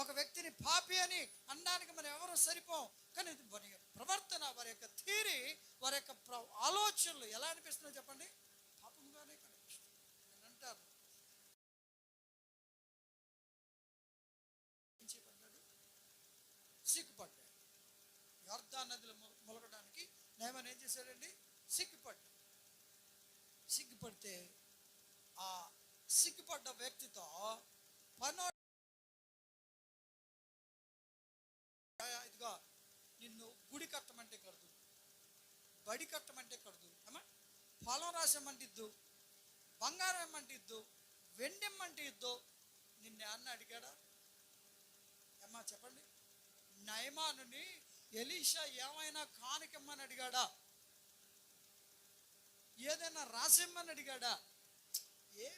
ఒక వ్యక్తిని పాపి అని అనడానికి మనం ఎవరు సరిపోం. కానీ వారి ప్రవర్తన, వారి యొక్క థియరీ, వారి యొక్క ఆలోచనలు ఎలా అనిపిస్తున్నాయో చెప్పండి, పాపంగానే కనిపిస్తుంది అని అంటారు. సిగ్గుపడ్డాడు. యొర్దాను నదిలో మొలగడానికి నయమాను ఏం చేశాడండి? సిగ్గుపడ్డాడు. సిగ్గుపడితే ఆ సిగ్గుపడ్డ వ్యక్తితో ఇదిగో నిన్ను గుడి కట్టమంటే కడదు, బడి కట్టమంటే కడదు, అమ్మా పొలం రాసమంటే ఇద్దు, బంగారం ఏమంటే ఇద్దు, వెండిమ్మంటే ఇద్దు. నిన్ను అన్న అడిగాడా? అమ్మా చెప్పండి. నయమానుని ఎలీషా ఏమైనా కానుకమ్మని అడిగాడా? ఏదైనా రాసిమ్మని అడిగాడా? ఏ